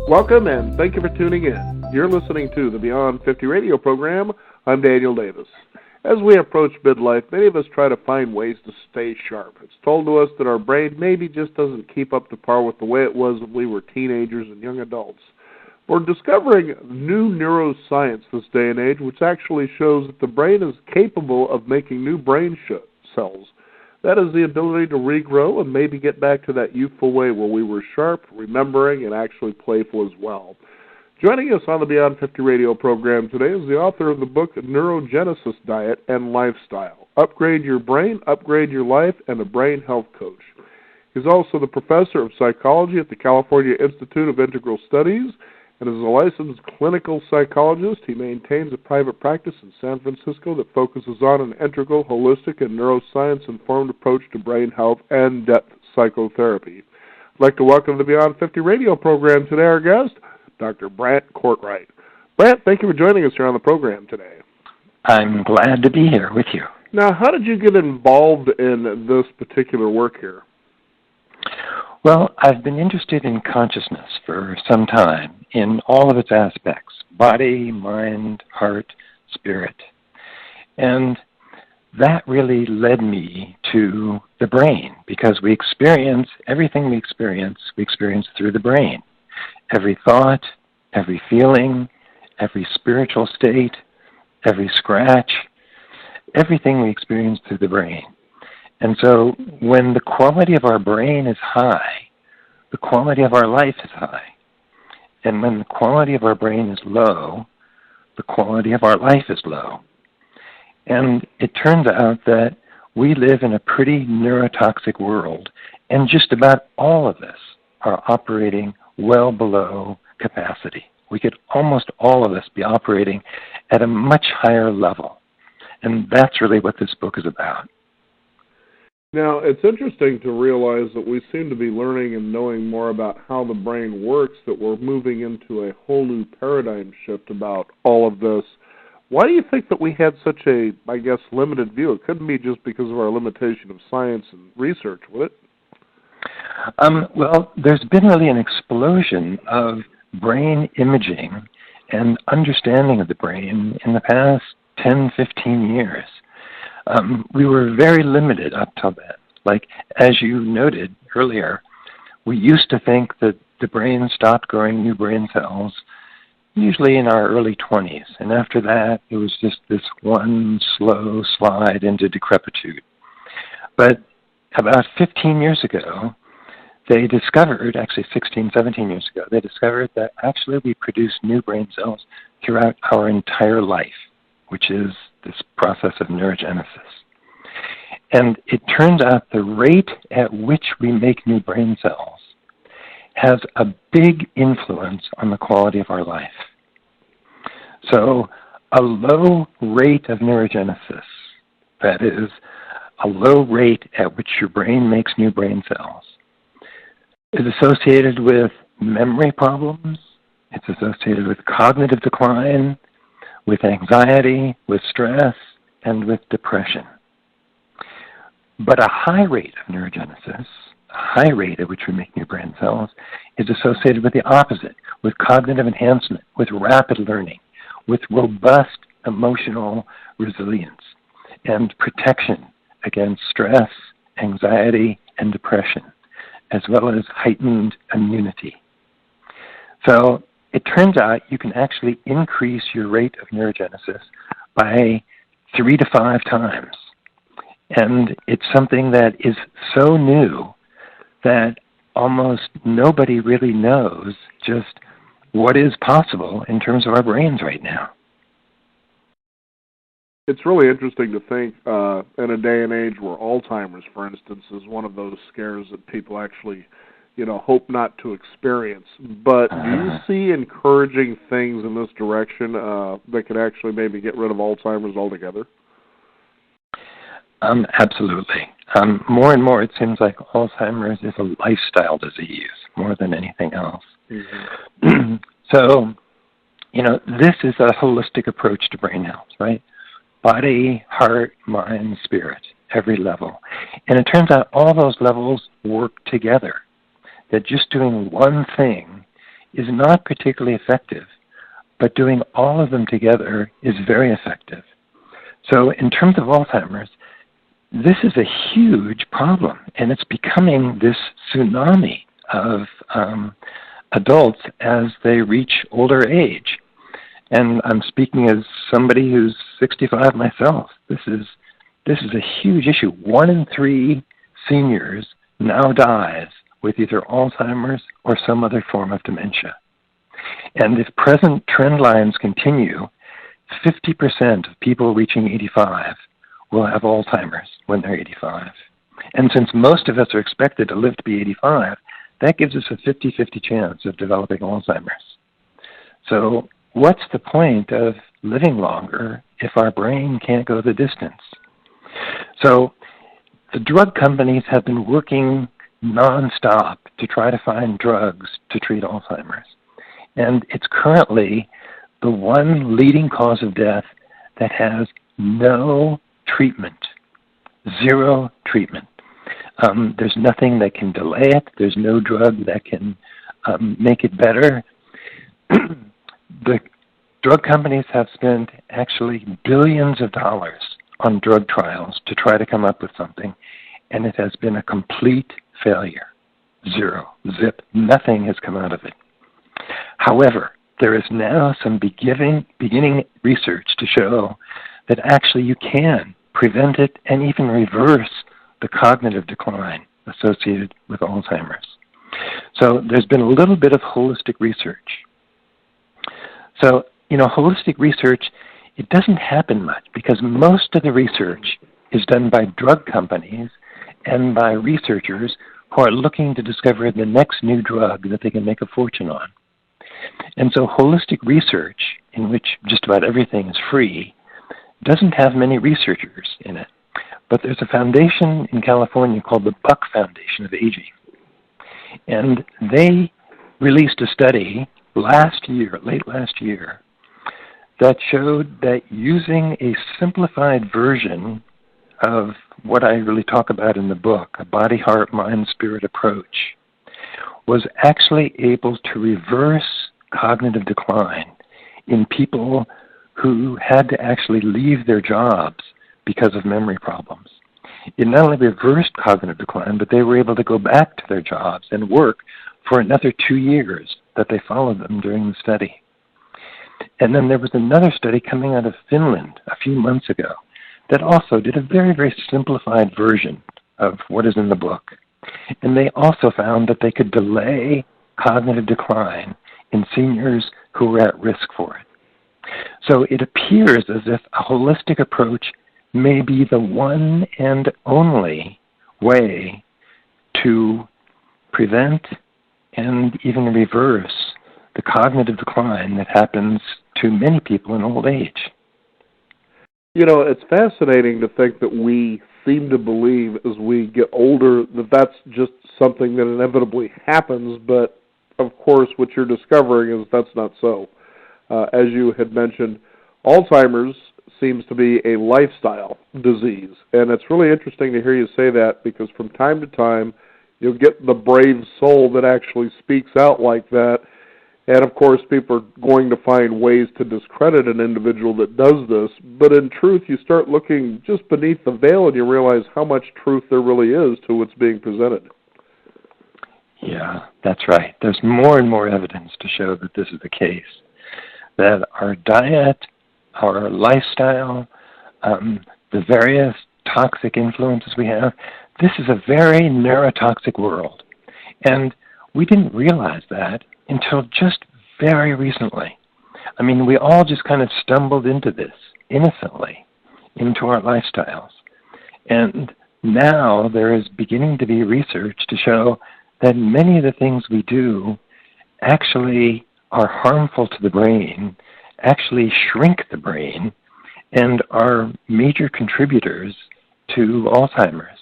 Welcome and thank you for tuning in. You're listening to the Beyond 50 radio program. I'm Daniel Davis. As we approach midlife, many of us try to find ways to stay sharp. It's told to us that our brain maybe just doesn't keep up to par with the way it was when we were teenagers and young adults. We're discovering new neuroscience this day and age, which actually shows that the brain is capable of making new brain cells. That is the ability to regrow and maybe get back to that youthful way where we were sharp, remembering, and actually playful as well. Joining us on the Beyond 50 radio program today is the author of the book Neurogenesis Diet and Lifestyle. Upgrade your brain, upgrade your life, and a brain health coach. He's also the professor of psychology at the California Institute of Integral Studies, and as a licensed clinical psychologist, he maintains a private practice in San Francisco that focuses on an integral, holistic, and neuroscience-informed approach to brain health and depth psychotherapy. I'd like to welcome to the Beyond 50 radio program today our guest, Dr. Brant Courtright. Brant, thank you for joining us here on the program today. I'm glad to be here with you. Now, how did you get involved in this particular work here? Well, I've been interested in consciousness for some time in all of its aspects, body, mind, heart, spirit. And that really led me to the brain, because we experience everything we experience through the brain. Every thought, every feeling, every spiritual state, every scratch, everything we experience through the brain. And so when the quality of our brain is high, the quality of our life is high. And when the quality of our brain is low, the quality of our life is low. And it turns out that we live in a pretty neurotoxic world, and just about all of us are operating well below capacity. We could almost all of us be operating at a much higher level. And that's really what this book is about. Now, it's interesting to realize that we seem to be learning and knowing more about how the brain works, that we're moving into a whole new paradigm shift about all of this. Why do you think that we had such a, limited view? It couldn't be just because of our limitation of science and research, would it? Well, there's been really an explosion of brain imaging and understanding of the brain in the past 10, 15 years. We were very limited up till then. Like, as you noted earlier, we used to think that the brain stopped growing new brain cells usually in our early 20s. And after that, it was just this one slow slide into decrepitude. But about 15 years ago, they discovered, actually 16, 17 years ago, they discovered that actually we produce new brain cells throughout our entire life, which is this process of neurogenesis. And it turns out the rate at which we make new brain cells has a big influence on the quality of our life. So a low rate of neurogenesis, that is, a low rate at which your brain makes new brain cells, is associated with memory problems, it's associated with cognitive decline, with anxiety, with stress, and with depression. But a high rate of neurogenesis, a high rate at which we make new brain cells, is associated with the opposite, with cognitive enhancement, with rapid learning, with robust emotional resilience, and protection against stress, anxiety, and depression, as well as heightened immunity. So it turns out you can actually increase your rate of neurogenesis by 3 to 5 times. And it's something that is so new that almost nobody really knows just what is possible in terms of our brains right now. It's really interesting to think in a day and age where Alzheimer's, for instance, is one of those scares that people actually hope not to experience. But do you see encouraging things in this direction that could actually maybe get rid of Alzheimer's altogether? Absolutely. More and more it seems like Alzheimer's is a lifestyle disease more than anything else. Mm-hmm. So, this is a holistic approach to brain health, right? Body, heart, mind, spirit, every level. And it turns out all those levels work together. That just doing one thing is not particularly effective, but doing all of them together is very effective. So in terms of Alzheimer's, this is a huge problem, and it's becoming this tsunami of adults as they reach older age. And I'm speaking as somebody who's 65 myself. This is a huge issue. 1 in 3 seniors now dies with either Alzheimer's or some other form of dementia. And if present trend lines continue, 50% of people reaching 85 will have Alzheimer's when they're 85. And since most of us are expected to live to be 85, that gives us a 50-50 chance of developing Alzheimer's. So what's the point of living longer if our brain can't go the distance? So the drug companies have been working nonstop to try to find drugs to treat Alzheimer's. And it's currently the one leading cause of death that has no treatment, 0 treatment. There's nothing that can delay it. There's no drug that can make it better. The drug companies have spent actually billions of dollars on drug trials to try to come up with something, and it has been a complete failure. 0, zip, nothing has come out of it. However, there is now some beginning research to show that actually you can prevent it and even reverse the cognitive decline associated with Alzheimer's. So there's been a little bit of holistic research. So, holistic research, it doesn't happen much because most of the research is done by drug companies and by researchers who are looking to discover the next new drug that they can make a fortune on. And so holistic research, in which just about everything is free, doesn't have many researchers in it. But there's a foundation in California called the Buck Foundation of Aging. And they released a study late last year, that showed that using a simplified version of what I really talk about in the book, a body, heart, mind, spirit approach, was actually able to reverse cognitive decline in people who had to actually leave their jobs because of memory problems. It not only reversed cognitive decline, but they were able to go back to their jobs and work for another 2 years that they followed them during the study. And then there was another study coming out of Finland a few months ago that also did a very, very simplified version of what is in the book. And they also found that they could delay cognitive decline in seniors who were at risk for it. So it appears as if a holistic approach may be the one and only way to prevent and even reverse the cognitive decline that happens to many people in old age. It's fascinating to think that we seem to believe as we get older that that's just something that inevitably happens, but of course what you're discovering is that's not so. As you had mentioned, Alzheimer's seems to be a lifestyle disease, and it's really interesting to hear you say that because from time to time you'll get the brave soul that actually speaks out like that. And, of course, people are going to find ways to discredit an individual that does this. But in truth, you start looking just beneath the veil and you realize how much truth there really is to what's being presented. Yeah, that's right. There's more and more evidence to show that this is the case, that our diet, our lifestyle, the various toxic influences we have, this is a very neurotoxic world. And we didn't realize that until just very recently. I mean, we all just kind of stumbled into this innocently, into our lifestyles. And now there is beginning to be research to show that many of the things we do actually are harmful to the brain, actually shrink the brain, and are major contributors to Alzheimer's.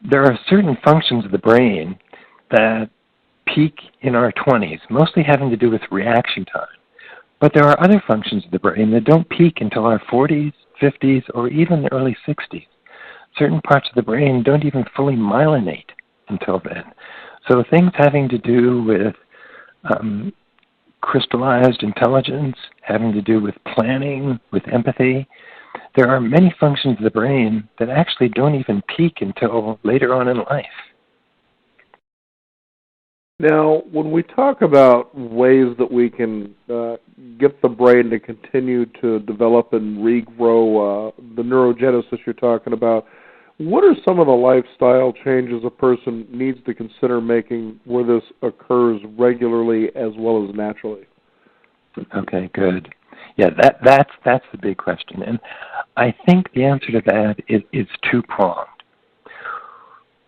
There are certain functions of the brain that peak in our 20s, mostly having to do with reaction time. But there are other functions of the brain that don't peak until our 40s, 50s, or even the early 60s. Certain parts of the brain don't even fully myelinate until then. So things having to do with crystallized intelligence, having to do with planning, with empathy. There are many functions of the brain that actually don't even peak until later on in life. Now, when we talk about ways that we can get the brain to continue to develop and regrow the neurogenesis you're talking about, what are some of the lifestyle changes a person needs to consider making where this occurs regularly as well as naturally? Okay, good. Yeah, that's the big question. And I think the answer to that is two-pronged.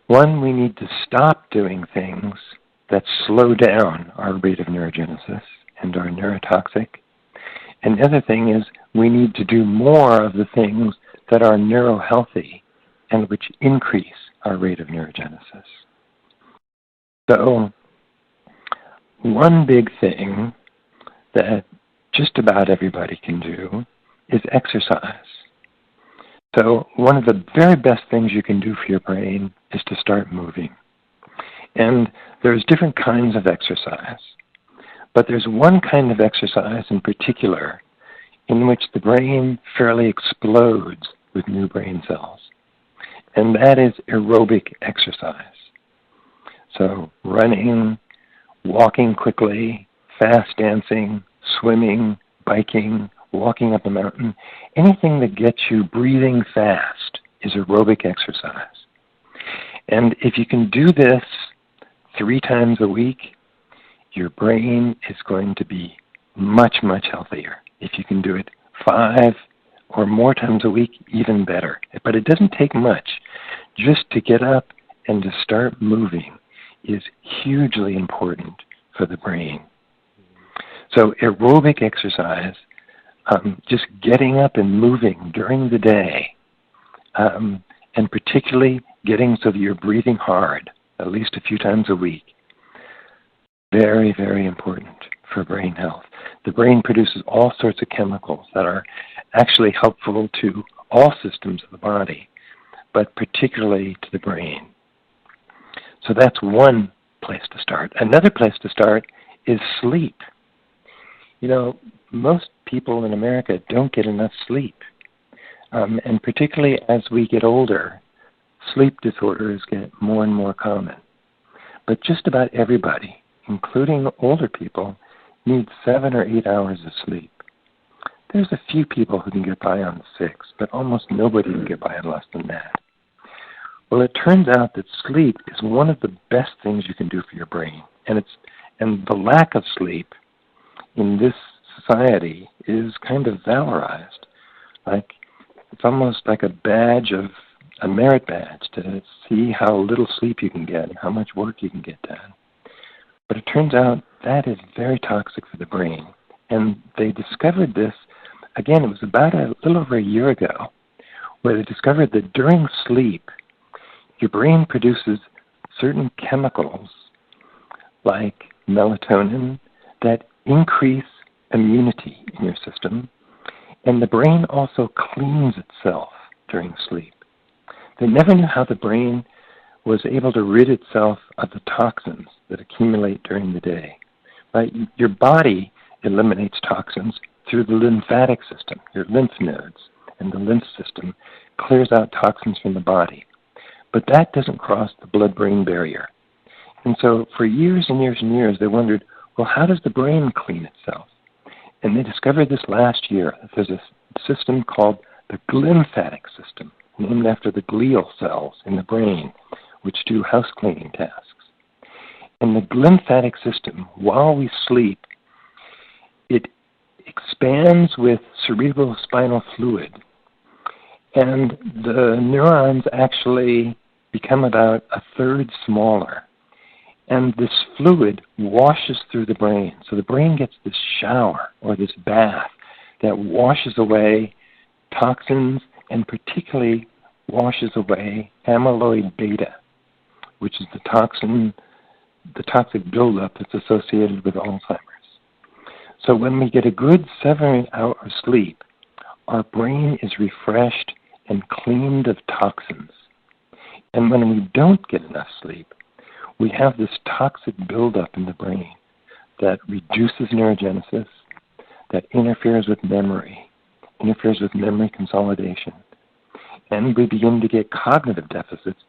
One, we need to stop doing things that slow down our rate of neurogenesis and are neurotoxic. And the other thing is we need to do more of the things that are neurohealthy and which increase our rate of neurogenesis. So one big thing that just about everybody can do is exercise. So one of the very best things you can do for your brain is to start moving. And there's different kinds of exercise. But there's one kind of exercise in particular in which the brain fairly explodes with new brain cells. And that is aerobic exercise. So running, walking quickly, fast dancing, swimming, biking, walking up a mountain, anything that gets you breathing fast is aerobic exercise. And if you can do this 3 times a week, your brain is going to be much, much healthier. If you can do it 5 or more times a week, even better. But it doesn't take much. Just to get up and to start moving is hugely important for the brain. So aerobic exercise, just getting up and moving during the day, and particularly getting so that you're breathing hard at least a few times a week, very, very important for brain health. The brain produces all sorts of chemicals that are actually helpful to all systems of the body, but particularly to the brain. So that's one place to start. Another place to start is sleep. You know, most people in America don't get enough sleep. And particularly as we get older, sleep disorders get more and more common. But just about everybody, including older people, needs 7 or 8 hours of sleep. There's a few people who can get by on 6, but almost nobody can get by on less than that. Well, it turns out that sleep is one of the best things you can do for your brain. And the lack of sleep in this society is kind of valorized. It's almost like a merit badge to see how little sleep you can get and how much work you can get done. But it turns out that is very toxic for the brain. And they discovered this, again, it was about a little over a year ago, where they discovered that during sleep, your brain produces certain chemicals like melatonin that increase immunity in your system, and the brain also cleans itself during sleep. They never knew how the brain was able to rid itself of the toxins that accumulate during the day. Right? Your body eliminates toxins through the lymphatic system, your lymph nodes, and the lymph system clears out toxins from the body. But that doesn't cross the blood-brain barrier. And so for years and years and years, they wondered, well, how does the brain clean itself? And they discovered this last year. There's a system called the glymphatic system, named after the glial cells in the brain, which do house cleaning tasks. And the glymphatic system, while we sleep, it expands with cerebrospinal fluid. And the neurons actually become about 1/3 smaller. And this fluid washes through the brain. So the brain gets this shower or this bath that washes away toxins and particularly washes away amyloid beta, which is the toxic buildup that's associated with Alzheimer's. So when we get a good 7 hours sleep, our brain is refreshed and cleaned of toxins. And when we don't get enough sleep, we have this toxic buildup in the brain that reduces neurogenesis, that interferes with memory consolidation. And we begin to get cognitive deficits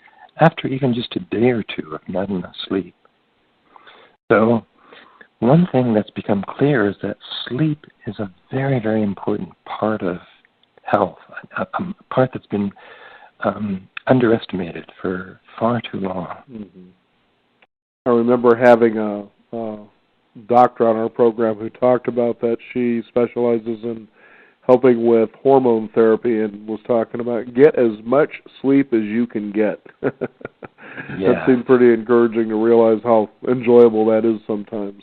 after even just a day or two of not enough sleep. So one thing that's become clear is that sleep is a very, very important part of health, a part that's been underestimated for far too long. Mm-hmm. I remember having a doctor on our program who talked about that. She specializes in helping with hormone therapy and was talking about get as much sleep as you can get. Yeah. That seemed pretty encouraging to realize how enjoyable that is sometimes.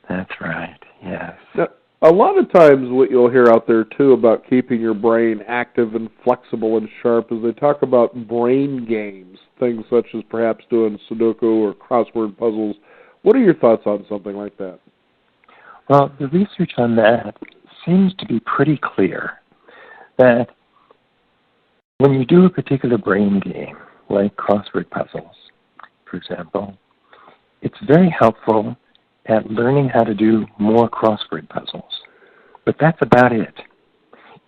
That's right, yes. Now, a lot of times what you'll hear out there, too, about keeping your brain active and flexible and sharp is they talk about brain games, things such as perhaps doing Sudoku or crossword puzzles. What are your thoughts on something like that? Well, the research on that seems to be pretty clear that when you do a particular brain game, like crossword puzzles, for example, it's very helpful at learning how to do more crossword puzzles. But that's about it.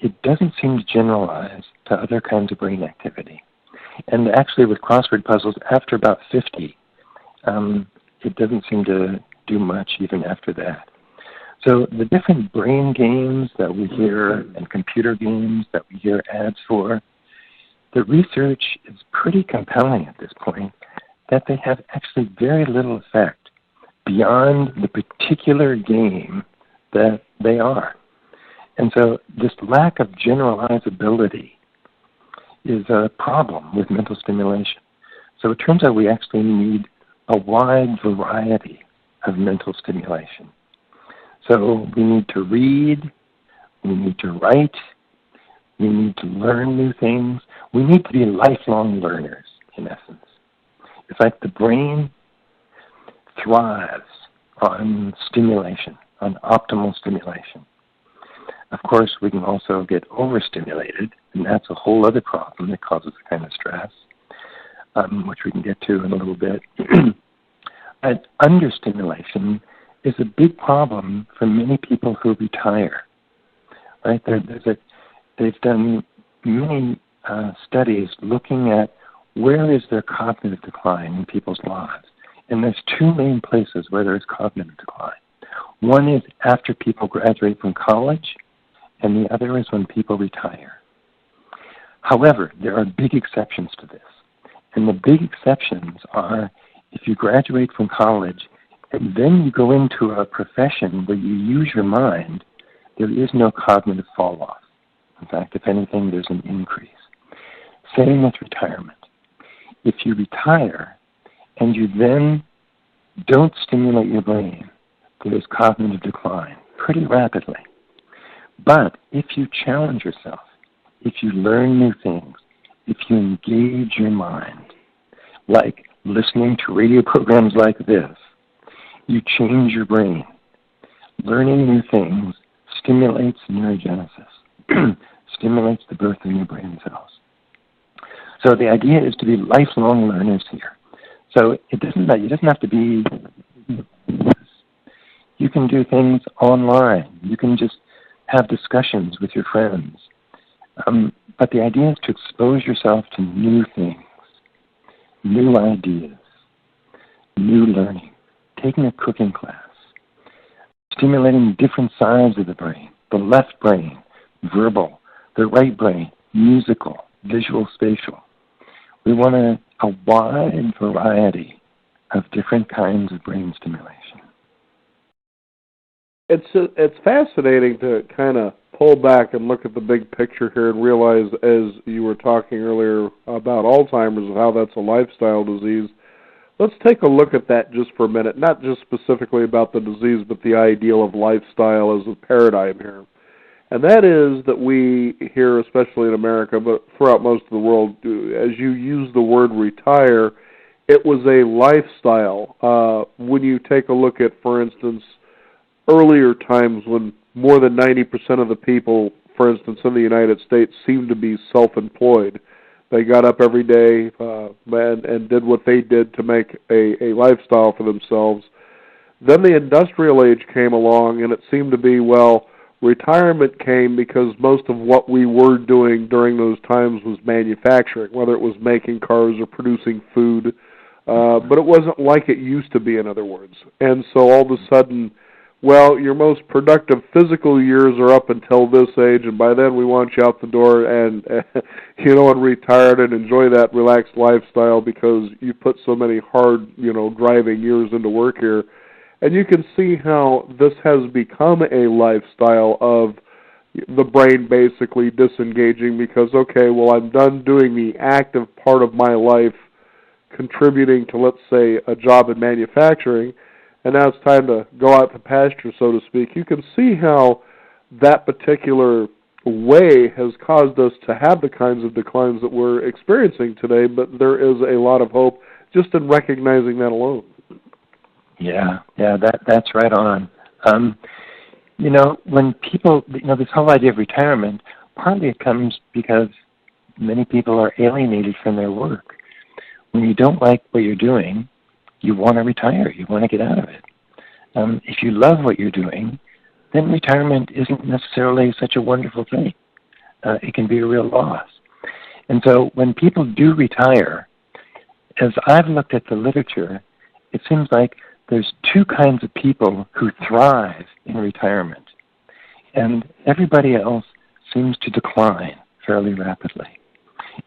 It doesn't seem to generalize to other kinds of brain activity. And actually with crossword puzzles, after about 50, it doesn't seem to do much even after that. So the different brain games that we hear and computer games that we hear ads for, the research is pretty compelling at this point that they have actually very little effect beyond the particular game that they are. And so this lack of generalizability is a problem with mental stimulation. So it turns out we actually need a wide variety of mental stimulation. So we need to read, we need to write, we need to learn new things. We need to be lifelong learners, in essence. It's like the brain thrives on stimulation, on optimal stimulation. Of course, we can also get overstimulated, and that's a whole other problem that causes a kind of stress, which we can get to in a little bit. But understimulation is a big problem for many people who retire. Right? They've done many studies looking at where is there cognitive decline in people's lives. And there's two main places where there is cognitive decline. One is after people graduate from college, and the other is when people retire. However, there are big exceptions to this. And the big exceptions are if you graduate from college and then you go into a profession where you use your mind, there is no cognitive fall off. In fact, if anything, there's an increase. Same with retirement. If you retire and you then don't stimulate your brain, there's cognitive decline pretty rapidly. But if you challenge yourself, if you learn new things, if you engage your mind, like listening to radio programs like this, you change your brain. Learning new things stimulates neurogenesis, stimulates the birth of new brain cells. So the idea is to be lifelong learners here. So it doesn't have to be, you can do things online. You can just have discussions with your friends. But the idea is to expose yourself to new things, new ideas, new learning, taking a cooking class, stimulating different sides of the brain, the left brain, verbal, the right brain, musical, visual, spatial. We want a wide variety of different kinds of brain stimulation. It's fascinating to kind of pull back and look at the big picture here and realize, as you were talking earlier about Alzheimer's and how that's a lifestyle disease. Let's take a look at that just for a minute, not just specifically about the disease, but the ideal of lifestyle as a paradigm here. And that is that we here, especially in America, but throughout most of the world, as you use the word retire, it was a lifestyle. When you take a look at, for instance, earlier times when more than 90% of the people, for instance, in the United States, seemed to be self-employed. They got up every day and did what they did to make a lifestyle for themselves. Then the industrial age came along, and it seemed to be, well, retirement came because most of what we were doing during those times was manufacturing, whether it was making cars or producing food. But it wasn't like it used to be, in other words. And so all of a sudden, well, your most productive physical years are up until this age, and by then we want you out the door and, and retired and enjoy that relaxed lifestyle because you put so many hard, driving years into work here. And you can see how this has become a lifestyle of the brain basically disengaging because, okay, well, I'm done doing the active part of my life contributing to, let's say, a job in manufacturing, and now it's time to go out to pasture, so to speak. You can see how that particular way has caused us to have the kinds of declines that we're experiencing today, but there is a lot of hope just in recognizing that alone. Yeah, that's right on. When people, this whole idea of retirement, partly it comes because many people are alienated from their work. When you don't like what you're doing, you want to retire. You want to get out of it. If you love what you're doing, then retirement isn't necessarily such a wonderful thing. It can be a real loss. And so when people do retire, as I've looked at the literature, it seems like there's two kinds of people who thrive in retirement, and everybody else seems to decline fairly rapidly.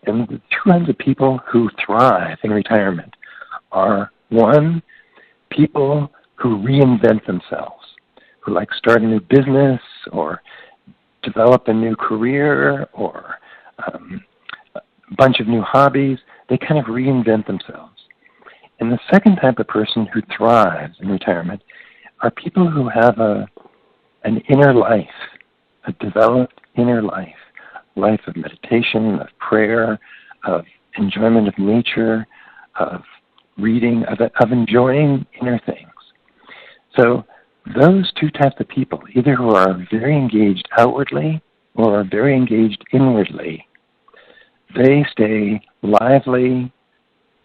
And the two kinds of people who thrive in retirement are, one, people who reinvent themselves, who like start a new business or develop a new career or a bunch of new hobbies. They kind of reinvent themselves. And the second type of person who thrives in retirement are people who have an inner life, a developed inner life of meditation, of prayer, of enjoyment of nature, of reading, of enjoying inner things. So those two types of people, either who are very engaged outwardly or are very engaged inwardly, they stay lively,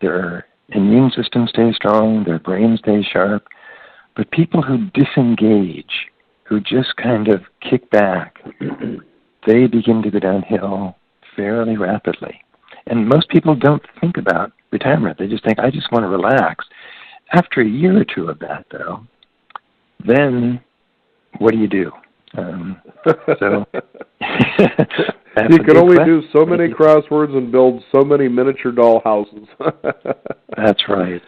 their immune system stays strong, their brain stays sharp. But people who disengage, who just kind of kick back, they begin to go downhill fairly rapidly. And most people don't think about retirement. They just think, I just want to relax. After a year or two of that, though, then what do you do? So you can only do so many crosswords and build so many miniature doll houses. That's right.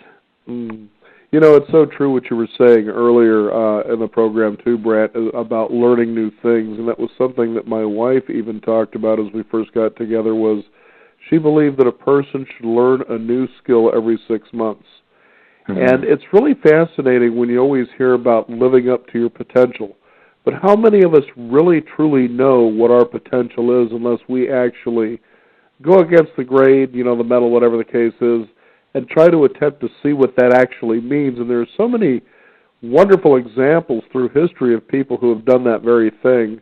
It's so true what you were saying earlier in the program too, Brett, about learning new things, and that was something that my wife even talked about as we first got together. Was she believed that a person should learn a new skill every 6 months. And it's really fascinating when you always hear about living up to your potential. But how many of us really, truly know what our potential is unless we actually go against the grade, the metal, whatever the case is, and try to attempt to see what that actually means? And there are so many wonderful examples through history of people who have done that very thing.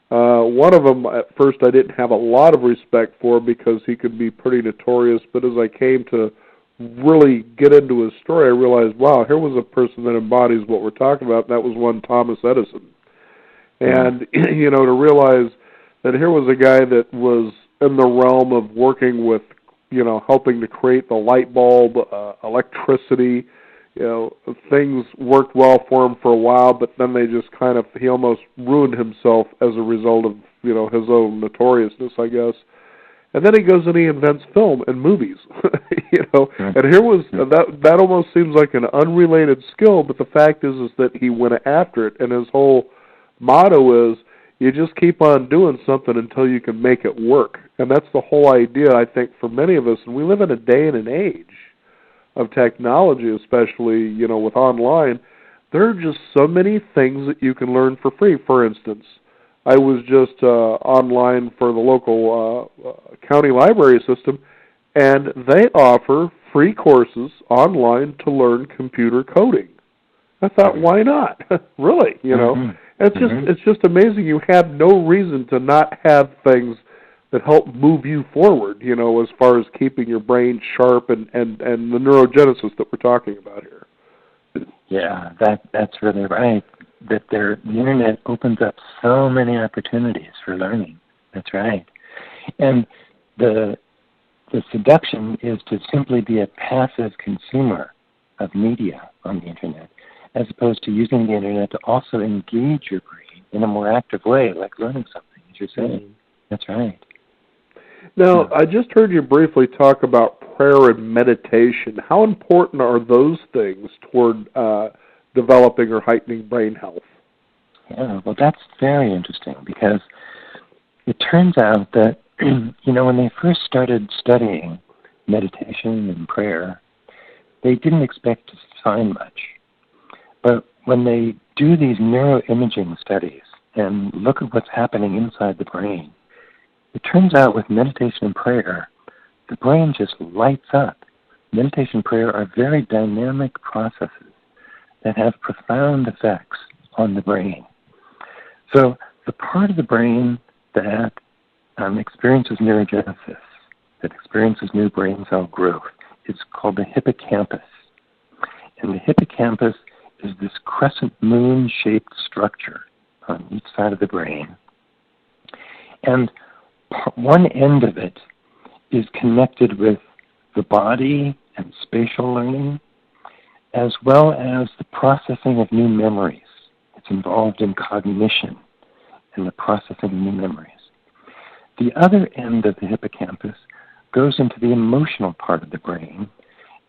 One of them, at first, I didn't have a lot of respect for because he could be pretty notorious, but as I came to really get into his story, I realized, wow, here was a person that embodies what we're talking about, and that was one Thomas Edison. And, to realize that here was a guy that was in the realm of working with, helping to create the light bulb, electricity, things worked well for him for a while, but then they just he almost ruined himself as a result of, his own notoriousness, I guess. And then he goes and he invents film and movies, And here was that almost seems like an unrelated skill, but the fact is that he went after it, and his whole motto is you just keep on doing something until you can make it work. And that's the whole idea, I think, for many of us. And we live in a day and an age of technology, especially, with online. There are just so many things that you can learn for free. For instance, I was just online for the local county library system, and they offer free courses online to learn computer coding. I thought, why not? Really, It's just amazing. You have no reason to not have things that help move you forward, as far as keeping your brain sharp and the neurogenesis that we're talking about here. Yeah, that's really right. That the internet opens up so many opportunities for learning. That's right. And the seduction is to simply be a passive consumer of media on the internet, as opposed to using the internet to also engage your brain in a more active way, like learning something, as you're saying. Mm-hmm. That's right. Now, I just heard you briefly talk about prayer and meditation. How important are those things toward developing or heightening brain health? Yeah, well, that's very interesting because it turns out that, when they first started studying meditation and prayer, they didn't expect to find much. But when they do these neuroimaging studies and look at what's happening inside the brain, it turns out with meditation and prayer, the brain just lights up. Meditation and prayer are very dynamic processes that have profound effects on the brain. So the part of the brain that experiences neurogenesis, that experiences new brain cell growth, is called the hippocampus. And the hippocampus is this crescent moon-shaped structure on each side of the brain. And one end of it is connected with the body and spatial learning, as well as the processing of new memories. It's involved in cognition and the processing of new memories. The other end of the hippocampus goes into the emotional part of the brain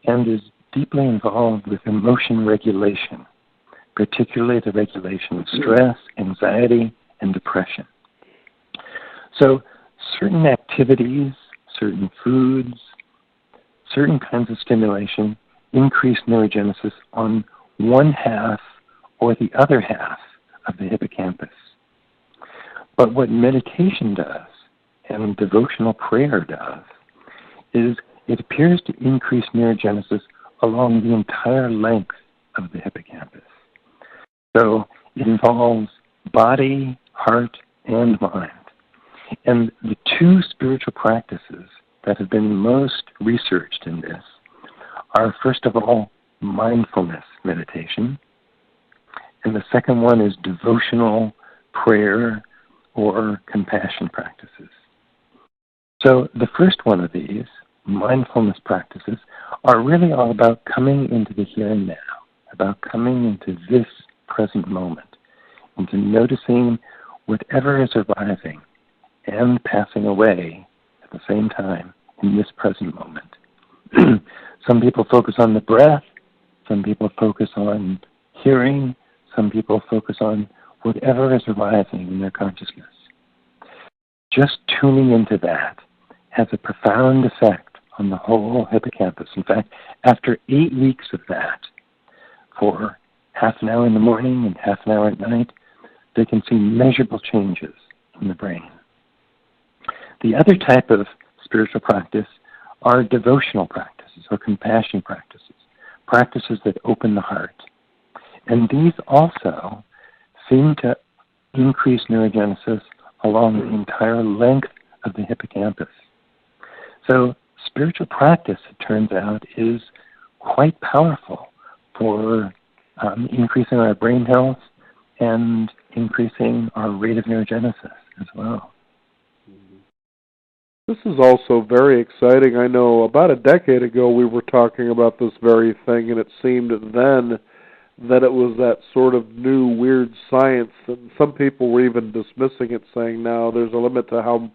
and is deeply involved with emotion regulation, particularly the regulation of stress, anxiety, and depression. So certain activities, certain foods, certain kinds of stimulation increase neurogenesis on one half or the other half of the hippocampus. But what meditation does and devotional prayer does is it appears to increase neurogenesis along the entire length of the hippocampus. So it involves body, heart, and mind. And the two spiritual practices that have been most researched in this are, first of all, mindfulness meditation, and the second one is devotional prayer or compassion practices. So the first one of these, mindfulness practices, are really all about coming into the here and now, about coming into this present moment, into noticing whatever is arriving and passing away at the same time in this present moment. Some people focus on the breath, some people focus on hearing, some people focus on whatever is arising in their consciousness. Just tuning into that has a profound effect on the whole hippocampus. In fact, after 8 weeks of that, for half an hour in the morning and half an hour at night, they can see measurable changes in the brain. The other type of spiritual practice are devotional practices or compassion practices, practices that open the heart. And these also seem to increase neurogenesis along the entire length of the hippocampus. So spiritual practice, it turns out, is quite powerful for increasing our brain health and increasing our rate of neurogenesis as well. This is also very exciting. I know about a decade ago we were talking about this very thing, and it seemed then that it was that sort of new weird science, and some people were even dismissing it, saying, no, there's a limit to how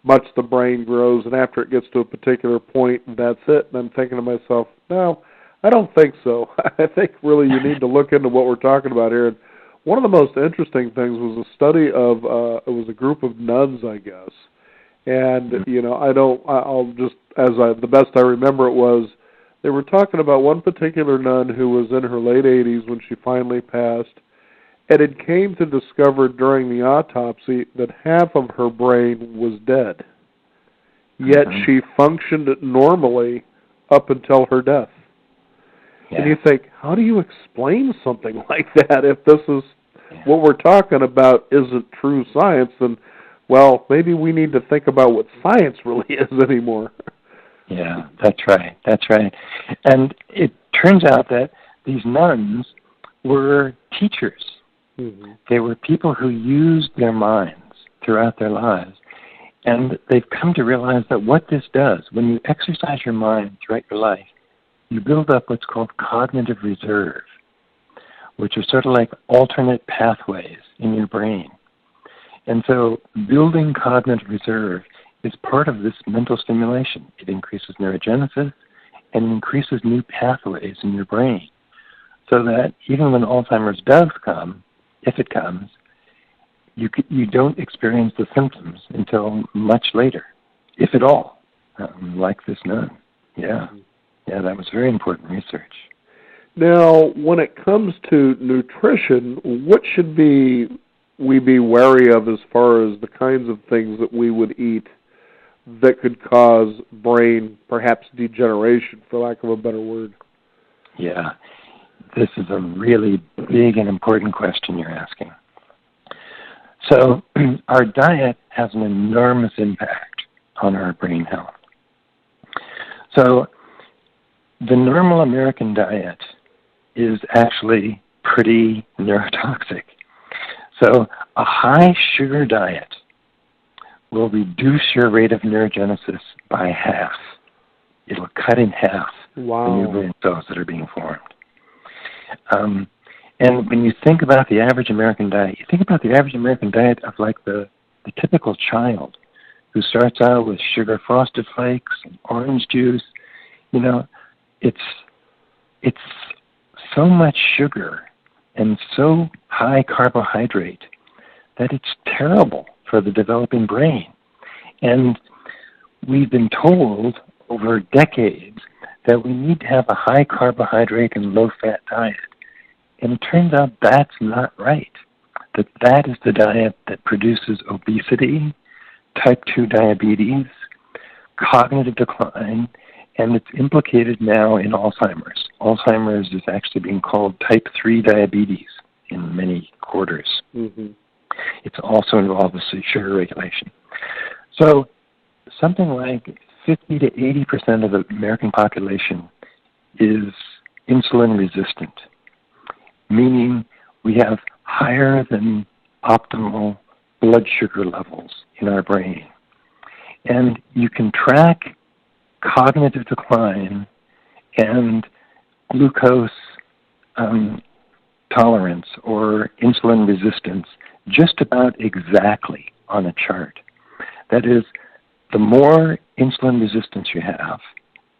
much the brain grows, and after it gets to a particular point, that's it. And I'm thinking to myself, no, I don't think so. I think really you need to look into what we're talking about here. And one of the most interesting things was a study of, it was a group of nuns, I guess. And, I'll just, the best I remember it was, they were talking about one particular nun who was in her late 80s when she finally passed, and it came to discover during the autopsy that half of her brain was dead. Yet she functioned normally up until her death. Yeah. And you think, how do you explain something like that if this is what we're talking about isn't true science? Then, well, maybe we need to think about what science really is anymore. Yeah, that's right. And it turns out that these nuns were teachers. Mm-hmm. They were people who used their minds throughout their lives. And they've come to realize that what this does, when you exercise your mind throughout your life, you build up what's called cognitive reserve, which are sort of like alternate pathways in your brain. And so building cognitive reserve is part of this mental stimulation. It increases neurogenesis and increases new pathways in your brain, so that even when Alzheimer's does come, if it comes, you don't experience the symptoms until much later, if at all, like this nun. Yeah, that was very important research. Now, when it comes to nutrition, what should we be wary of as far as the kinds of things that we would eat that could cause brain, perhaps degeneration, for lack of a better word? Yeah, this is a really big and important question you're asking. So our diet has an enormous impact on our brain health. So the normal American diet is actually pretty neurotoxic. So a high sugar diet will reduce your rate of neurogenesis by half. It'll cut in half the new brain cells that are being formed. And when you think about the average American diet, you think about the average American diet of like the typical child who starts out with sugar frosted flakes and orange juice. You know, it's so much sugar and so high carbohydrate that it's terrible for the developing brain. And we've been told over decades that we need to have a high carbohydrate and low fat diet. And it turns out that's not right. That is the diet that produces obesity, type 2 diabetes, cognitive decline, and it's implicated now in Alzheimer's. Alzheimer's is actually being called type 3 diabetes in many quarters. Mm-hmm. It's also involved with sugar regulation. So something like 50 to 80% of the American population is insulin resistant, meaning we have higher than optimal blood sugar levels in our brain. And you can track cognitive decline and glucose tolerance or insulin resistance just about exactly on a chart. That is, the more insulin resistance you have,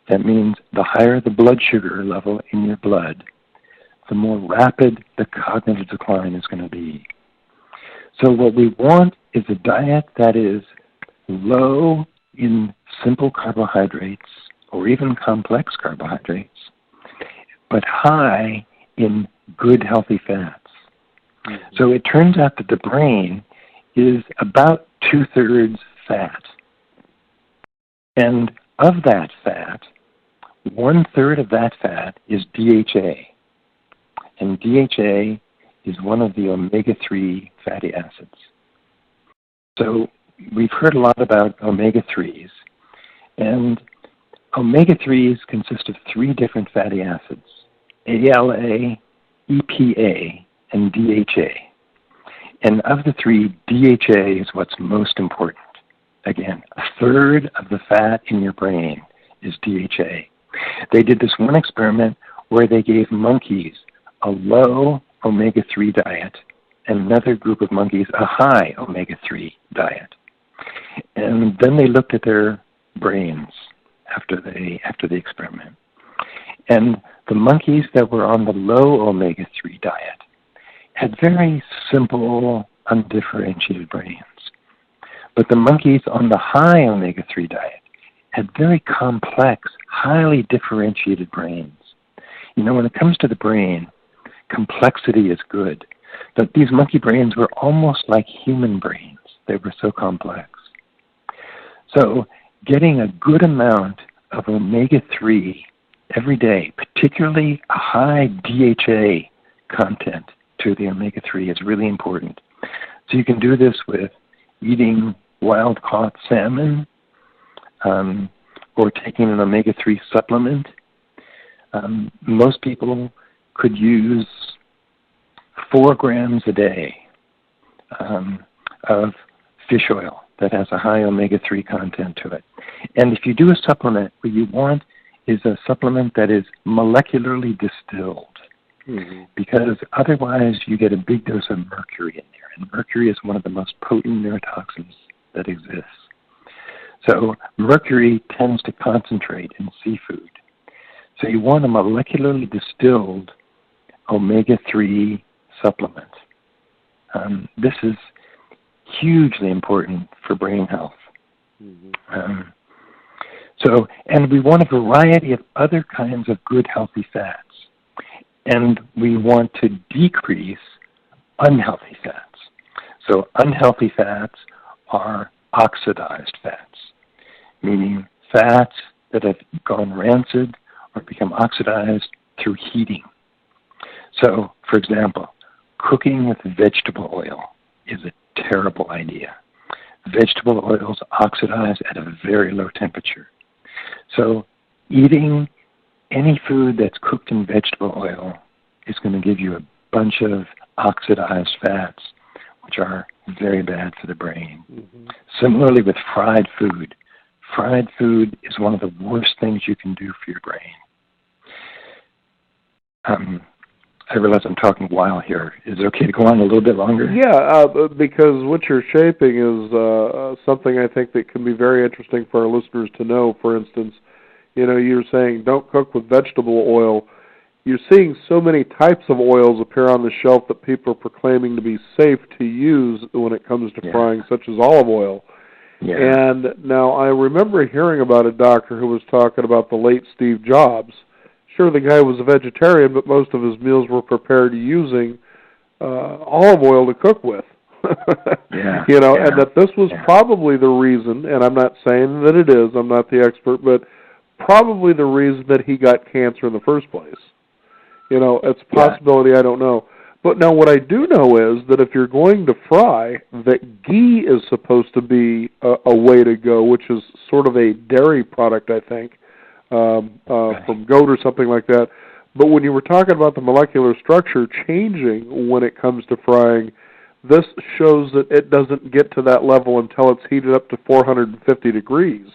that means the higher the blood sugar level in your blood, the more rapid the cognitive decline is going to be. So what we want is a diet that is low in simple carbohydrates or even complex carbohydrates, but high in good healthy fats. Mm-hmm. So it turns out that the brain is about 2/3 fat. And of that fat, 1/3 of that fat is DHA. And DHA is one of the omega-3 fatty acids. So we've heard a lot about omega-3s. And omega-3s consist of 3 different fatty acids: ALA, EPA, and DHA. And of the 3, DHA is what's most important. Again, 1/3 of the fat in your brain is DHA. They did this one experiment where they gave monkeys a low omega-3 diet and another group of monkeys a high omega-3 diet. And then they looked at their brains after the experiment. And the monkeys that were on the low omega-3 diet had very simple, undifferentiated brains. But the monkeys on the high omega-3 diet had very complex, highly differentiated brains. You know, when it comes to the brain, complexity is good. But these monkey brains were almost like human brains. They were so complex. So getting a good amount of omega-3 every day, particularly a high DHA content to the omega-3, is really important. So you can do this with eating wild-caught salmon or taking an omega-3 supplement. Most people could use 4 grams a day of fish oil that has a high omega-3 content to it. And if you do a supplement, what you want is a supplement that is molecularly distilled, because otherwise you get a big dose of mercury in there. And mercury is one of the most potent neurotoxins that exists. So mercury tends to concentrate in seafood. So you want a molecularly distilled omega-3 supplement. This is hugely important for brain health. And we want a variety of other kinds of good, healthy fats. And we want to decrease unhealthy fats. So unhealthy fats are oxidized fats, meaning fats that have gone rancid or become oxidized through heating. So, for example, cooking with vegetable oil is a terrible idea. Vegetable oils oxidize at a very low temperature. So eating any food that's cooked in vegetable oil is going to give you a bunch of oxidized fats, which are very bad for the brain. Similarly with fried food. Fried food is one of the worst things you can do for your brain. I realize I'm talking wild here. Is it okay to go on a little bit longer? Yeah, because what you're shaping is something I think that can be very interesting for our listeners to know. For instance, you're saying don't cook with vegetable oil. You're seeing so many types of oils appear on the shelf that people are proclaiming to be safe to use when it comes to frying, such as olive oil. Yeah. And now I remember hearing about a doctor who was talking about the late Steve Jobs. Sure, the guy was a vegetarian, but most of his meals were prepared using olive oil to cook with. And that this was probably the reason, and I'm not saying that it is, I'm not the expert, but probably the reason that he got cancer in the first place. It's a possibility, I don't know. But now what I do know is that if you're going to fry, that ghee is supposed to be a way to go, which is sort of a dairy product, I think. From goat or something like that. But when you were talking about the molecular structure changing when it comes to frying, this shows that it doesn't get to that level until it's heated up to 450 degrees.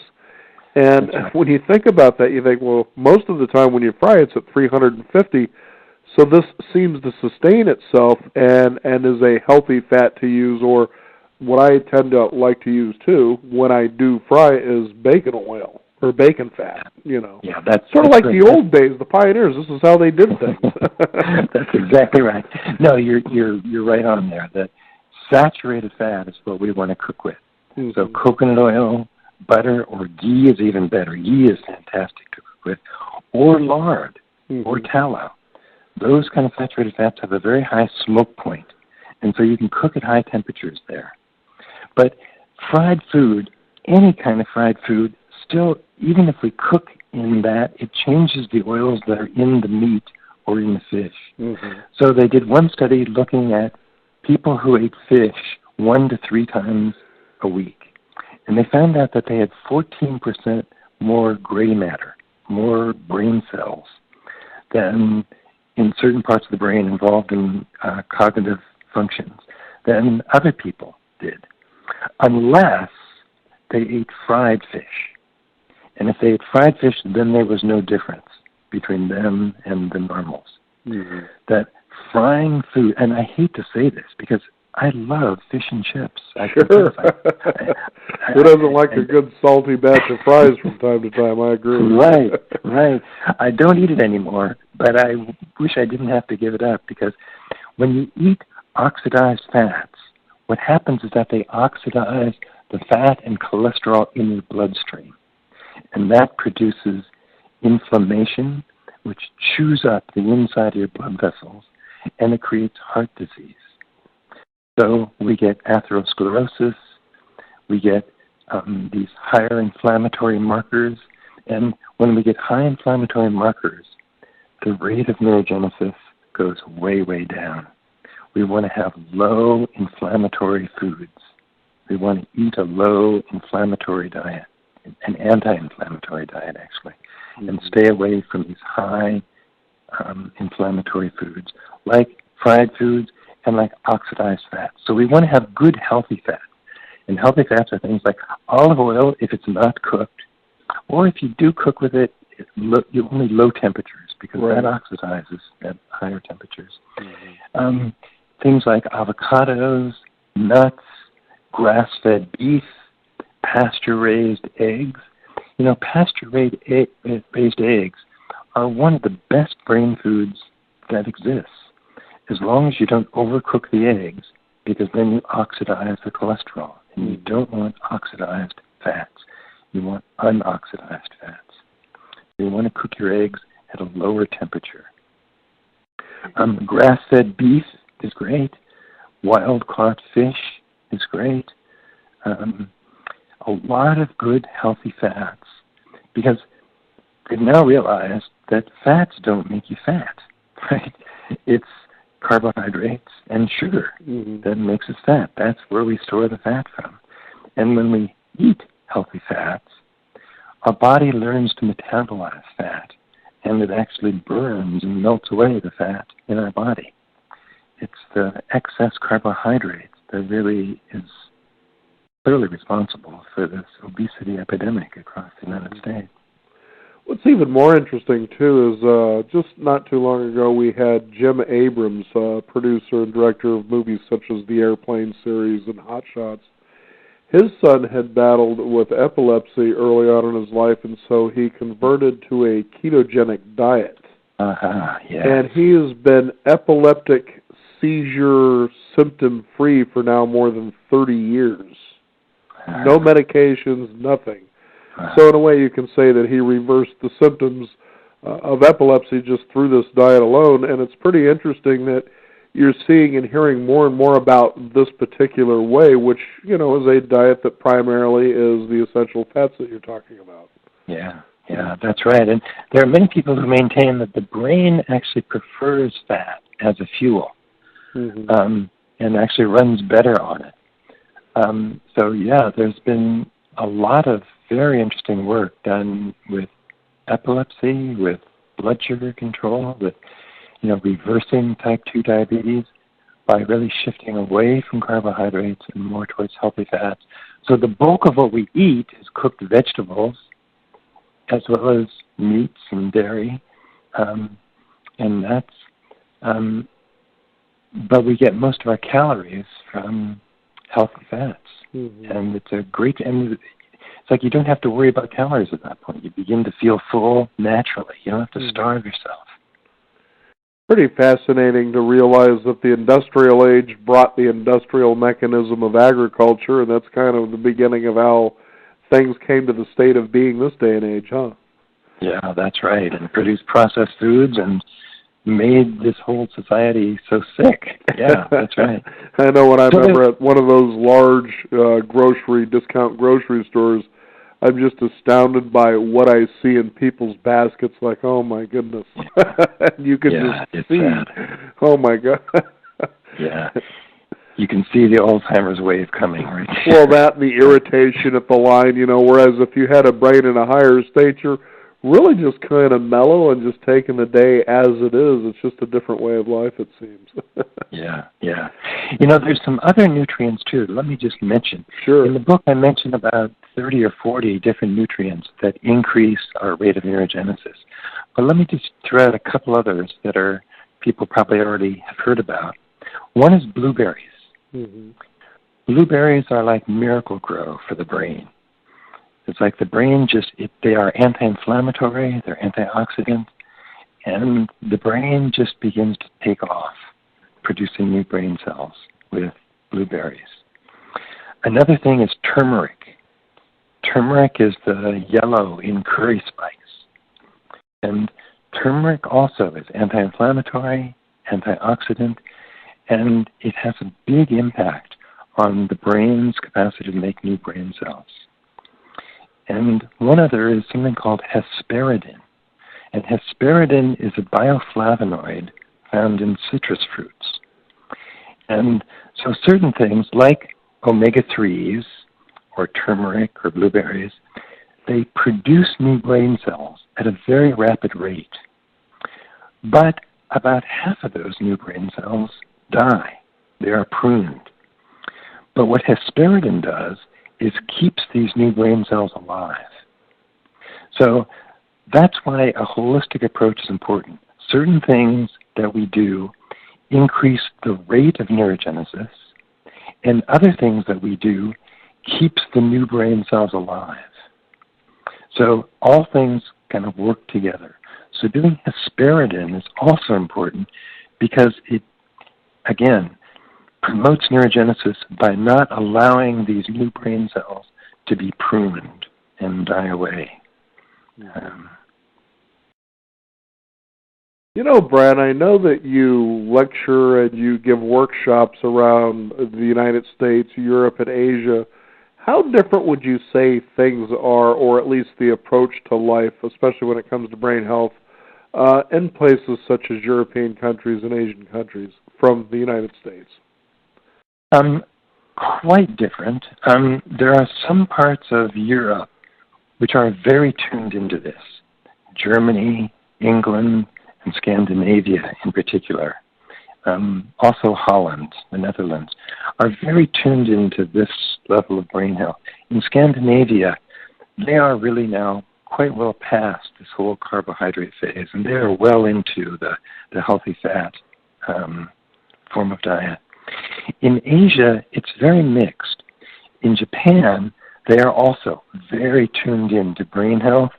And when you think about that, you think, well, most of the time when you fry, it's at 350. So this seems to sustain itself and is a healthy fat to use, or what I tend to like to use too when I do fry is bacon oil. Or bacon fat, Yeah, that's sort of like the old days, the pioneers. This is how they did things. That's exactly right. No, you're right on there. That saturated fat is what we want to cook with. So coconut oil, butter, or ghee is even better. Ghee is fantastic to cook with, or lard, or tallow. Those kind of saturated fats have a very high smoke point, and so you can cook at high temperatures there. But fried food, any kind of fried food, still, even if we cook in that, it changes the oils that are in the meat or in the fish. So they did one study looking at people who ate fish 1 to 3 times a week. And they found out that they had 14% more gray matter, more brain cells than in certain parts of the brain involved in cognitive functions than other people did, unless they ate fried fish. And if they ate fried fish, then there was no difference between them and the normals. That frying food, and I hate to say this because I love fish and chips. Sure. Who doesn't like a good salty batch of fries from time to time? I agree. Right. I don't eat it anymore, but I wish I didn't have to give it up, because when you eat oxidized fats, what happens is that they oxidize the fat and cholesterol in your bloodstream. And that produces inflammation, which chews up the inside of your blood vessels, and it creates heart disease. So we get atherosclerosis, we get these higher inflammatory markers, and when we get high inflammatory markers, the rate of neurogenesis goes way, way down. We want to have low inflammatory foods. We want to eat a low inflammatory diet, an anti-inflammatory diet actually, and stay away from these high inflammatory foods like fried foods, and like oxidized fats. So we want to have good, healthy fats. And healthy fats are things like olive oil if it's not cooked, or if you do cook with it, only low temperatures, because that oxidizes at higher temperatures. Mm-hmm. Things like avocados, nuts, grass-fed beef, pasture-raised eggs. You know, pasture-raised eggs are one of the best brain foods that exists, as long as you don't overcook the eggs, because then you oxidize the cholesterol, and you don't want oxidized fats. You want unoxidized fats. You want to cook your eggs at a lower temperature. Grass-fed beef is great. Wild-caught fish is great. A lot of good, healthy fats, because we've now realized that fats don't make you fat, right? It's carbohydrates and sugar that makes us fat. That's where we store the fat from. And when we eat healthy fats, our body learns to metabolize fat, and it actually burns and melts away the fat in our body. It's the excess carbohydrates that really is clearly responsible for this obesity epidemic across the United States. What's even more interesting, too, is just not too long ago we had Jim Abrams, producer and director of movies such as the Airplane series and Hot Shots. His son had battled with epilepsy early on in his life, and so he converted to a ketogenic diet. And he has been epileptic seizure symptom-free for now more than 30 years. No medications, nothing. So in a way you can say that he reversed the symptoms of epilepsy just through this diet alone, and it's pretty interesting that you're seeing and hearing more and more about this particular way, which, you know, is a diet that primarily is the essential fats that you're talking about. Yeah, that's right. And there are many people who maintain that the brain actually prefers fat as a fuel, and actually runs better on it. There's been a lot of very interesting work done with epilepsy, with blood sugar control, with reversing type 2 diabetes by really shifting away from carbohydrates and more towards healthy fats. So the bulk of what we eat is cooked vegetables, as well as meats and dairy, and that's. But we get most of our calories from healthy fats, and it's a great. And it's like you don't have to worry about calories at that point. You begin to feel full naturally. You don't have to starve yourself. Pretty fascinating to realize that the industrial age brought the industrial mechanism of agriculture, and that's kind of the beginning of how things came to the state of being this day and age, huh? Yeah, that's right. And produced processed foods and made this whole society so sick. Yeah, that's right. I know when I remember at one of those large discount grocery stores, I'm just astounded by what I see in people's baskets, like, oh my goodness. You can just see, oh my God. Yeah. You can see the Alzheimer's wave coming, right? Well, that and the irritation at the line, whereas if you had a brain in a higher state, you're really just kind of mellow and just taking the day as it is. It's just a different way of life, it seems. Yeah. There's some other nutrients, too. Let me just mention. Sure. In the book, I mentioned about 30 or 40 different nutrients that increase our rate of neurogenesis. But let me just throw out a couple others that people probably already have heard about. One is blueberries. Blueberries are like miracle grow for the brain. It's like the brain they are anti-inflammatory, they're antioxidant, and the brain just begins to take off, producing new brain cells with blueberries. Another thing is turmeric. Turmeric is the yellow in curry spice. And turmeric also is anti-inflammatory, antioxidant, and it has a big impact on the brain's capacity to make new brain cells. And one other is something called Hesperidin. And Hesperidin is a bioflavonoid found in citrus fruits. And so certain things like omega-3s or turmeric or blueberries, they produce new brain cells at a very rapid rate. But about half of those new brain cells die. They are pruned. But what hesperidin does is keeps these new brain cells alive. So that's why a holistic approach is important. Certain things that we do increase the rate of neurogenesis, and other things that we do keeps the new brain cells alive. So all things kind of work together. So doing hesperidin is also important because it, again, promotes neurogenesis by not allowing these new brain cells to be pruned and die away. Brad, I know that you lecture and you give workshops around the United States, Europe, and Asia. How different would you say things are, or at least the approach to life, especially when it comes to brain health, in places such as European countries and Asian countries from the United States? Quite different. There are some parts of Europe which are very tuned into this. Germany, England, and Scandinavia in particular. Also Holland, the Netherlands, are very tuned into this level of brain health. In Scandinavia, they are really now quite well past this whole carbohydrate phase, and they are well into the healthy fat form of diet. In Asia, it's very mixed. In Japan, they are also very tuned into brain health.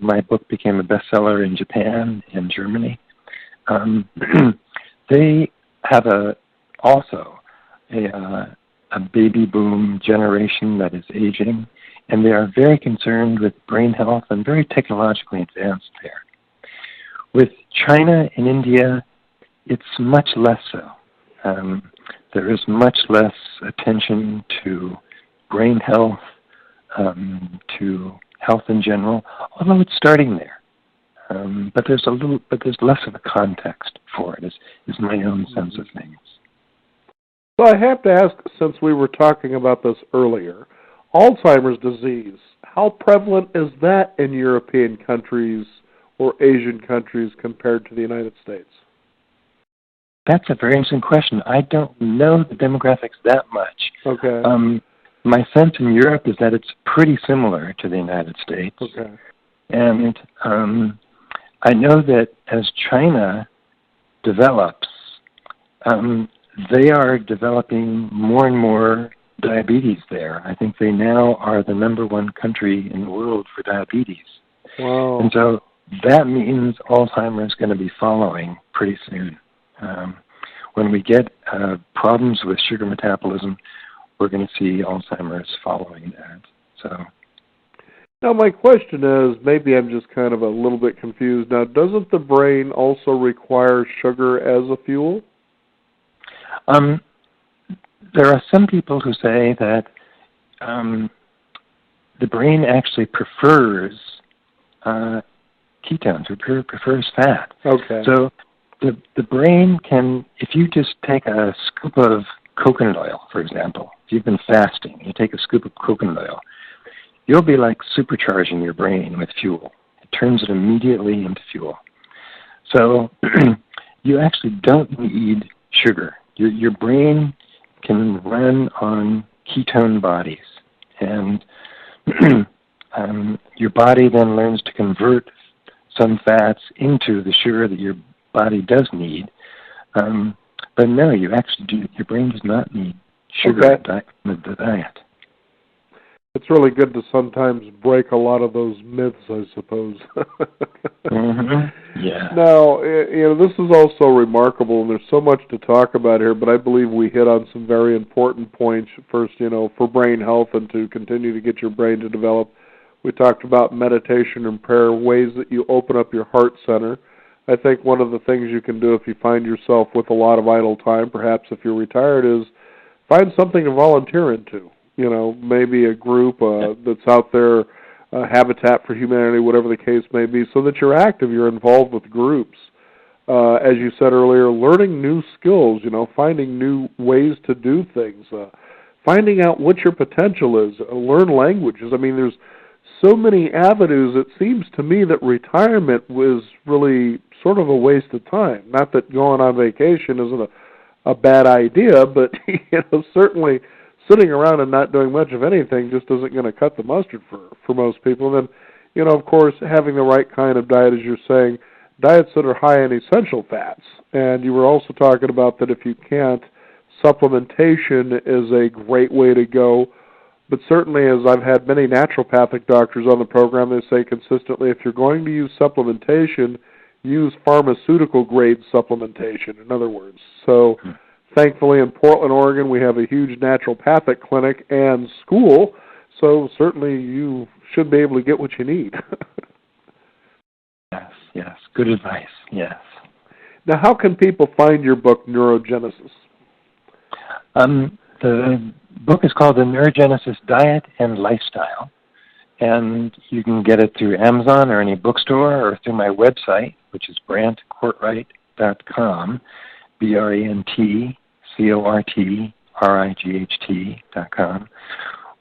My book became a bestseller in Japan and Germany. They have also a baby boom generation that is aging, and they are very concerned with brain health and very technologically advanced there. With China and India, it's much less so. There is much less attention to brain health, to health in general, although it's starting there. But there's less of a context for it, is my own sense of things. So I have to ask, since we were talking about this earlier, Alzheimer's disease, how prevalent is that in European countries or Asian countries compared to the United States? That's a very interesting question. I don't know the demographics that much. Okay. My sense in Europe is that it's pretty similar to the United States. Okay. And I know that as China develops, they are developing more and more diabetes there. I think they now are the number one country in the world for diabetes. Wow. And so that means Alzheimer's is going to be following pretty soon. When we get problems with sugar metabolism, we're going to see Alzheimer's following that. So. Now my question is, maybe I'm just kind of a little bit confused. Now, doesn't the brain also require sugar as a fuel? There are some people who say that the brain actually prefers ketones, prefers fat. Okay. So the brain can, if you just take a scoop of coconut oil, for example, if you've been fasting, you take a scoop of coconut oil, you'll be like supercharging your brain with fuel. It turns it immediately into fuel. So you actually don't need sugar. Your brain can run on ketone bodies, and your body then learns to convert some fats into the sugar that your body does need. But no, you actually do. Your brain does not need sugar in the diet. It's really good to sometimes break a lot of those myths, I suppose. Mm-hmm. Yeah. Now, this is also remarkable, and there's so much to talk about here, but I believe we hit on some very important points. First, for brain health and to continue to get your brain to develop, we talked about meditation and prayer, ways that you open up your heart center. I think one of the things you can do if you find yourself with a lot of idle time, perhaps if you're retired, is find something to volunteer into. Maybe a group that's out there, Habitat for Humanity, whatever the case may be, so that you're active, you're involved with groups. As you said earlier, learning new skills, finding new ways to do things, finding out what your potential is, learn languages. I mean, there's so many avenues. It seems to me that retirement was really sort of a waste of time. Not that going on vacation isn't a bad idea, but certainly sitting around and not doing much of anything just isn't going to cut the mustard for most people. And then, of course, having the right kind of diet, as you're saying, diets that are high in essential fats. And you were also talking about that if you can't, supplementation is a great way to go. But certainly, as I've had many naturopathic doctors on the program, they say consistently, if you're going to use supplementation, use pharmaceutical-grade supplementation, in other words. So, thankfully, in Portland, Oregon, we have a huge naturopathic clinic and school, so certainly you should be able to get what you need. Yes. Good advice, yes. Now, how can people find your book, Neurogenesis? The book is called The Neurogenesis Diet and Lifestyle, and you can get it through Amazon or any bookstore or through my website, which is brantcortright.com, BrantCortright.com,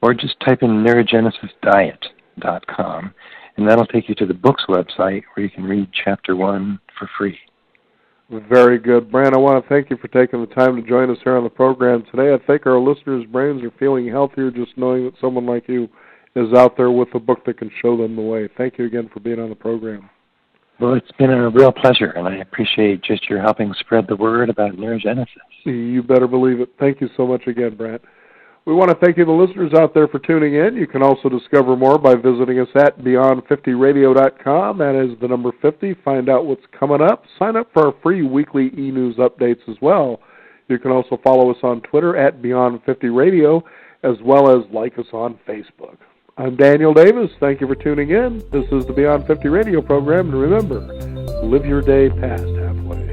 or just type in neurogenesisdiet.com, and that'll take you to the book's website where you can read Chapter 1 for free. Very good. Brant, I want to thank you for taking the time to join us here on the program today. I think our listeners' brains are feeling healthier just knowing that someone like you is out there with a book that can show them the way. Thank you again for being on the program. Well, it's been a real pleasure, and I appreciate just your helping spread the word about neurogenesis. You better believe it. Thank you so much again, Brant. We want to thank you, the listeners out there, for tuning in. You can also discover more by visiting us at beyond50radio.com. That is the number 50. Find out what's coming up. Sign up for our free weekly e-news updates as well. You can also follow us on Twitter at Beyond50Radio, as well as like us on Facebook. I'm Daniel Davis. Thank you for tuning in. This is the Beyond 50 radio program. And remember, live your day past halfway.